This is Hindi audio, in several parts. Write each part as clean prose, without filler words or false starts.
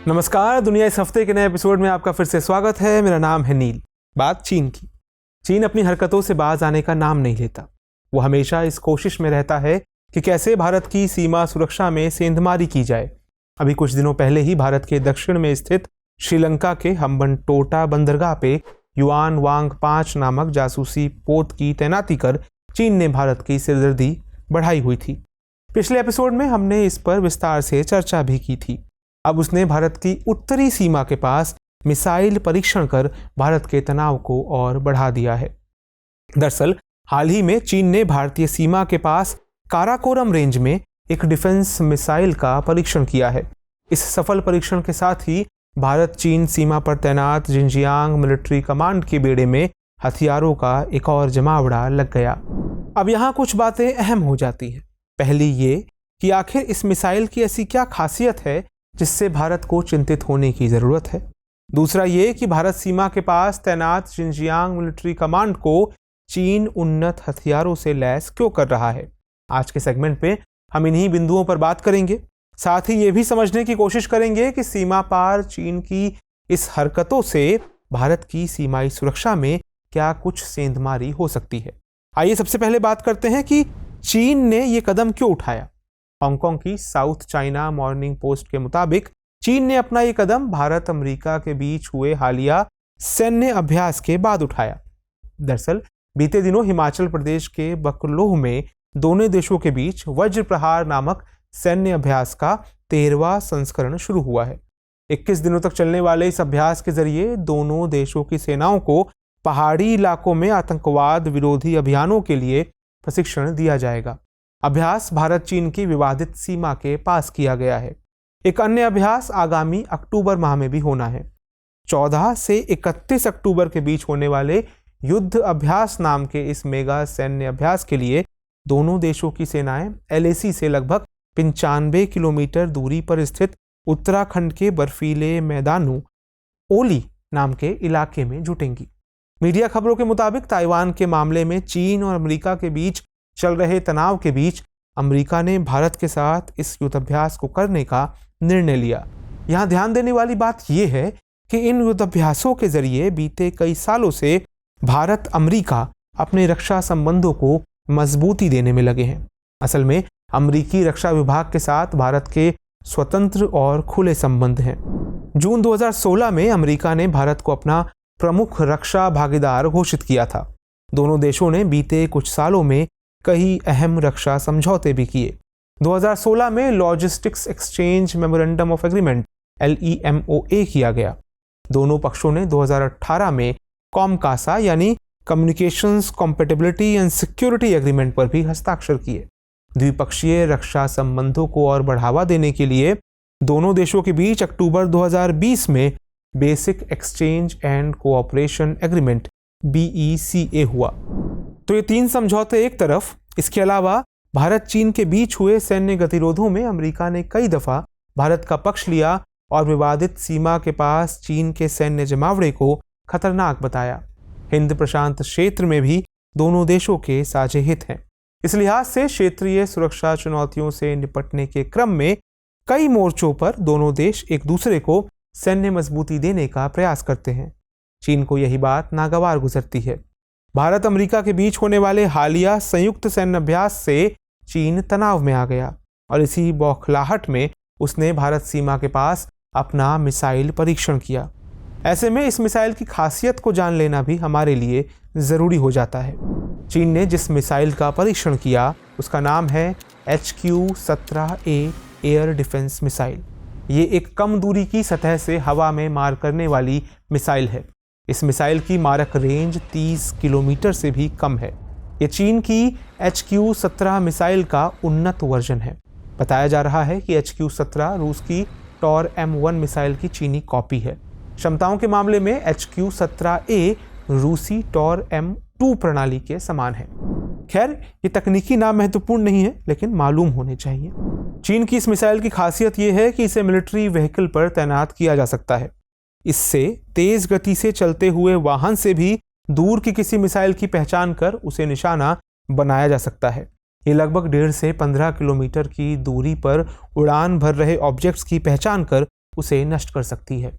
नमस्कार, दुनिया इस हफ्ते के नए एपिसोड में आपका फिर से स्वागत है। मेरा नाम है नील। बात चीन की। चीन अपनी हरकतों से बाज आने का नाम नहीं लेता। वो हमेशा इस कोशिश में रहता है कि कैसे भारत की सीमा सुरक्षा में सेंधमारी की जाए। अभी कुछ दिनों पहले ही भारत के दक्षिण में स्थित श्रीलंका के हम्बनटोटा बंदरगाह पे युआन वांग 5 नामक जासूसी पोत की तैनाती कर चीन ने भारत की सिरदर्दी बढ़ाई हुई थी। पिछले एपिसोड में हमने इस पर विस्तार से चर्चा भी की थी। अब उसने भारत की उत्तरी सीमा के पास मिसाइल परीक्षण कर भारत के तनाव को और बढ़ा दिया है। दरअसल हाल ही में चीन ने भारतीय सीमा के पास काराकोरम रेंज में एक डिफेंस मिसाइल का परीक्षण किया है। इस सफल परीक्षण के साथ ही भारत चीन सीमा पर तैनात जिनजियांग मिलिट्री कमांड के बेड़े में हथियारों का एक और जमावड़ा लग गया। अब यहाँ कुछ बातें अहम हो जाती हैं। पहली ये कि आखिर इस मिसाइल की ऐसी क्या खासियत है जिससे भारत को चिंतित होने की जरूरत है। दूसरा ये कि भारत सीमा के पास तैनात जिनजियांग मिलिट्री कमांड को चीन उन्नत हथियारों से लैस क्यों कर रहा है। आज के सेगमेंट पे हम इन्हीं बिंदुओं पर बात करेंगे। साथ ही ये भी समझने की कोशिश करेंगे कि सीमा पार चीन की इस हरकतों से भारत की सीमाई सुरक्षा में क्या कुछ सेंधमारी हो सकती है। आइए सबसे पहले बात करते हैं कि चीन ने ये कदम क्यों उठाया। हांगकांग की साउथ चाइना मॉर्निंग पोस्ट के मुताबिक चीन ने अपना ये कदम भारत अमेरिका के बीच हुए हालिया सैन्य अभ्यास के बाद उठाया। दरअसल बीते दिनों हिमाचल प्रदेश के बकलोह में दोनों देशों के बीच वज्र प्रहार नामक सैन्य अभ्यास का 13वां संस्करण शुरू हुआ है। 21 दिनों तक चलने वाले इस अभ्यास के जरिए दोनों देशों की सेनाओं को पहाड़ी इलाकों में आतंकवाद विरोधी अभियानों के लिए प्रशिक्षण दिया जाएगा। अभ्यास भारत चीन की विवादित सीमा के पास किया गया है। एक अन्य अभ्यास आगामी अक्टूबर माह में भी होना है। 14 से 31 अक्टूबर के बीच होने वाले युद्ध अभ्यास नाम के इस मेगा सैन्य अभ्यास के लिए दोनों देशों की सेनाएं LAC से लगभग 95 किलोमीटर दूरी पर स्थित उत्तराखंड के बर्फीले मैदानों ओली नाम के इलाके में जुटेंगी। मीडिया खबरों के मुताबिक ताइवान के मामले में चीन और अमेरिका के बीच चल रहे तनाव के बीच अमेरिका ने भारत के साथ इस युद्धाभ्यास को करने का निर्णय लिया। यहाँ ध्यान देने वाली बात यह है कि इन युद्धाभ्यासों के जरिए बीते कई सालों से भारत अमेरिका अपने रक्षा संबंधों को मजबूती देने में लगे हैं। असल में अमेरिकी रक्षा विभाग के साथ भारत के स्वतंत्र और खुले संबंध हैं। जून 2016 में अमेरिका ने भारत को अपना प्रमुख रक्षा भागीदार घोषित किया था। दोनों देशों ने बीते कुछ सालों में कई अहम रक्षा समझौते भी किए। 2016 में logistics exchange memorandum of agreement LEMOA किया गया। दोनों पक्षों ने 2018 में कॉमकासा यानी communications compatibility and security agreement पर भी हस्ताक्षर किए। द्विपक्षीय रक्षा संबंधों को और बढ़ावा देने के लिए दोनों देशों के बीच अक्टूबर 2020 में basic exchange and cooperation agreement BECA हुआ। तो ये 3 समझौते एक तरफ, इसके अलावा भारत चीन के बीच हुए सैन्य गतिरोधों में अमेरिका ने कई दफा भारत का पक्ष लिया और विवादित सीमा के पास चीन के सैन्य जमावड़े को खतरनाक बताया। हिंद प्रशांत क्षेत्र में भी दोनों देशों के साझे हित हैं। इस लिहाज से क्षेत्रीय सुरक्षा चुनौतियों से निपटने के क्रम में कई मोर्चों पर दोनों देश एक दूसरे को सैन्य मजबूती देने का प्रयास करते हैं। चीन को यही बात नागवार गुजरती है। भारत अमेरिका के बीच होने वाले हालिया संयुक्त सैन्य अभ्यास से चीन तनाव में आ गया और इसी बौखलाहट में उसने भारत सीमा के पास अपना मिसाइल परीक्षण किया। ऐसे में इस मिसाइल की खासियत को जान लेना भी हमारे लिए ज़रूरी हो जाता है। चीन ने जिस मिसाइल का परीक्षण किया उसका नाम है HQ-17A एयर डिफेंस मिसाइल। ये एक कम दूरी की सतह से हवा में मार करने वाली मिसाइल है। इस मिसाइल की मारक रेंज 30 किलोमीटर से भी कम है। ये चीन की HQ-17 मिसाइल का उन्नत वर्जन है। बताया जा रहा है कि HQ-17 रूस की टॉर M1 मिसाइल की चीनी कॉपी है। क्षमताओं के मामले में HQ-17A रूसी टॉर M2 प्रणाली के समान है। खैर, ये तकनीकी नाम महत्वपूर्ण नहीं है, लेकिन मालूम होने चाहिए। चीन की इस मिसाइल की खासियत यह है कि इसे मिलिट्री व्हीकल पर तैनात किया जा सकता है। इससे तेज गति से चलते हुए वाहन से भी दूर की किसी मिसाइल की पहचान कर उसे निशाना बनाया जा सकता है। ये लगभग 1.5 से 15 किलोमीटर की दूरी पर उड़ान भर रहे ऑब्जेक्ट्स की पहचान कर उसे नष्ट कर सकती है।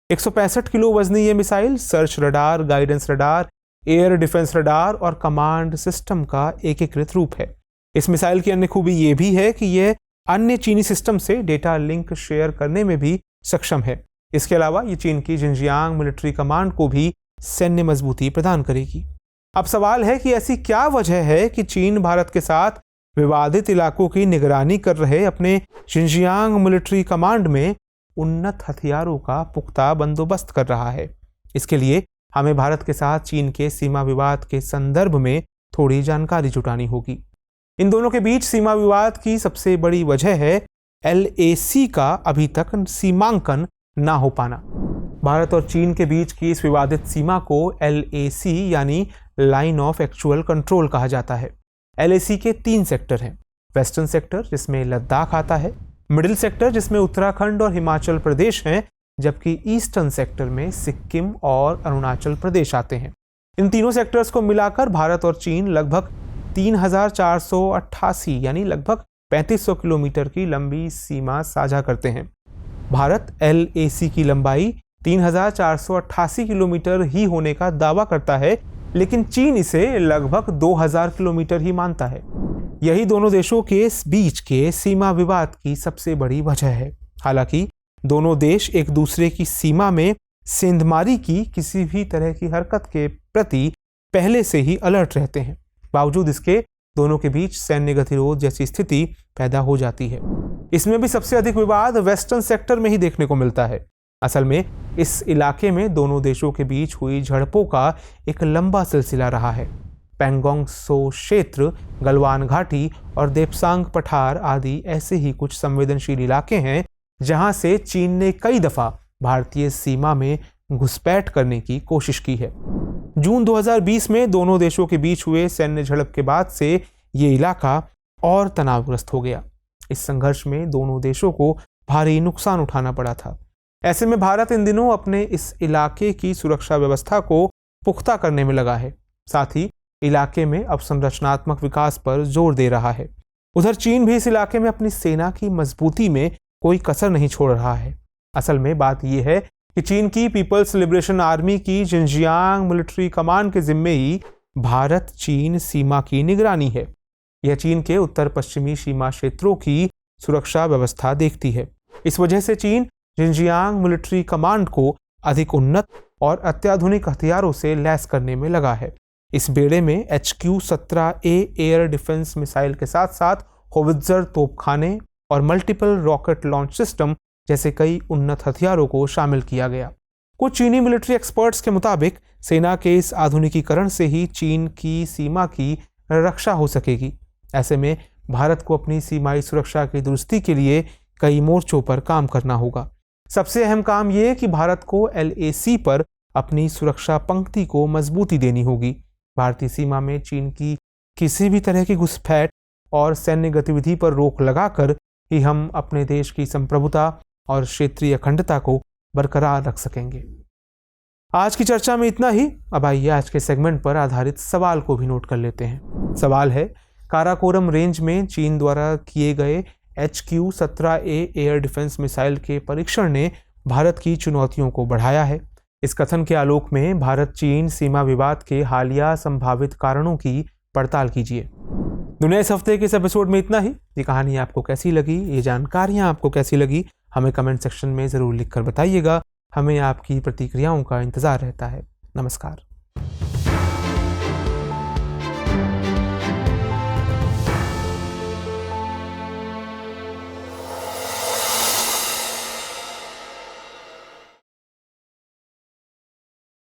165 किलो वजनी ये missile search radar, guidance radar, air defence radar और कमांड सिस्टम का एकीकृत रूप है। इस मिसाइल की अन्य खूबी ये भी है कि यह अन्य चीनी सिस्टम से डेटा लिंक शेयर करने में भी सक्षम है। इसके अलावा ये चीन की जिनजियांग मिलिट्री कमांड को भी सैन्य मजबूती प्रदान करेगी। अब सवाल है कि ऐसी क्या वजह है कि चीन भारत के साथ विवादित इलाकों की निगरानी कर रहे अपने जिनजियांग मिलिट्री कमांड में उन्नत हथियारों का पुख्ता बंदोबस्त कर रहा है। इसके लिए हमें भारत के साथ चीन के सीमा विवाद के संदर्भ में थोड़ी जानकारी जुटानी होगी। इन दोनों के बीच सीमा विवाद की सबसे बड़ी वजह है LAC का अभी तक सीमांकन ना हो पाना। भारत और चीन के बीच की इस विवादित सीमा को LAC यानी लाइन ऑफ एक्चुअल कंट्रोल कहा जाता है। LAC के 3 सेक्टर हैं। वेस्टर्न सेक्टर जिसमें लद्दाख आता है, मिडिल सेक्टर जिसमें उत्तराखंड और हिमाचल प्रदेश हैं, जबकि ईस्टर्न सेक्टर में सिक्किम और अरुणाचल प्रदेश आते हैं। इन तीनों सेक्टर्स को मिलाकर भारत और चीन लगभग 3488 यानी लगभग 3500 किलोमीटर की लंबी सीमा साझा करते हैं। भारत LAC की लंबाई 3488 किलोमीटर ही होने का दावा करता है, लेकिन चीन इसे लगभग 2000 किलोमीटर ही मानता है। यही दोनों देशों के बीच के सीमा विवाद की सबसे बड़ी वजह है। हालांकि दोनों देश एक दूसरे की सीमा में सेंधमारी की किसी भी तरह की हरकत के प्रति पहले से ही अलर्ट रहते हैं। बावजूद इसके दोनों के बीच सैन्य गतिरोध जैसी स्थिति पैदा हो जाती है। इसमें भी सबसे अधिक विवाद वेस्टर्न सेक्टर में ही देखने को मिलता है। असल में इस इलाके में दोनों देशों के बीच हुई झड़पों का एक लंबा सिलसिला रहा है। पैंगोंग त्सो क्षेत्र, गलवान घाटी और देप्सांग पठार आदि ऐसे ही कुछ संवेदनशील इलाके हैं जहां से चीन ने कई दफा भारतीय सीमा में घुसपैठ करने की कोशिश की है। जून 2020 में दोनों देशों के बीच हुए सैन्य झड़प के बाद से ये इलाका और तनावग्रस्त हो गया। इस संघर्ष में दोनों देशों को भारी नुकसान उठाना पड़ा था। ऐसे में भारत इन दिनों अपने इस इलाके की सुरक्षा व्यवस्था को पुख्ता करने में लगा है। साथ ही इलाके में अवसंरचनात्मक विकास पर जोर दे रहा है। उधर चीन भी इस इलाके में अपनी सेना की मजबूती में कोई कसर नहीं छोड़ रहा है। असल में बात यह है कि चीन की पीपल्स लिबरेशन आर्मी की जिनजियांग मिलिट्री कमांड के जिम्मे ही भारत चीन सीमा की निगरानी है। यह चीन के उत्तर पश्चिमी सीमा क्षेत्रों की सुरक्षा व्यवस्था देखती है। इस वजह से चीन जिनजियांग मिलिट्री कमांड को अधिक उन्नत और अत्याधुनिक हथियारों से लैस करने में लगा है। इस बेड़े में HQ-17A एयर डिफेंस मिसाइल के साथ साथ होवित्जर तोपखाने और मल्टीपल रॉकेट लॉन्च सिस्टम जैसे कई उन्नत हथियारों को शामिल किया गया। कुछ चीनी मिलिट्री एक्सपर्ट्स के मुताबिक सेना के इस आधुनिकीकरण से ही चीन की सीमा की रक्षा हो सकेगी। ऐसे में भारत को अपनी सीमाई सुरक्षा की दुरुस्ती के लिए कई मोर्चों पर काम करना होगा। सबसे अहम काम यह कि भारत को LAC पर अपनी सुरक्षा पंक्ति को मजबूती देनी होगी। भारतीय सीमा में चीन की किसी भी तरह की घुसपैठ और सैन्य गतिविधि पर रोक लगाकर ही हम अपने देश की संप्रभुता और क्षेत्रीय अखंडता को बरकरार रख सकेंगे। आज की चर्चा में इतना ही। अब आइए आज के सेगमेंट पर आधारित सवाल को भी नोट कर लेते हैं। सवाल है, काराकोरम रेंज में चीन द्वारा किए गए HQ-17A एयर डिफेंस मिसाइल के परीक्षण ने भारत की चुनौतियों को बढ़ाया है। इस कथन के आलोक में भारत चीन सीमा विवाद के हालिया संभावित कारणों की पड़ताल कीजिए। दुनिया इस हफ्ते के इस एपिसोड में इतना ही। ये कहानी आपको कैसी लगी, ये जानकारियां आपको कैसी लगी, हमें कमेंट सेक्शन में ज़रूर लिखकर बताइएगा। हमें आपकी प्रतिक्रियाओं का इंतज़ार रहता है। नमस्कार।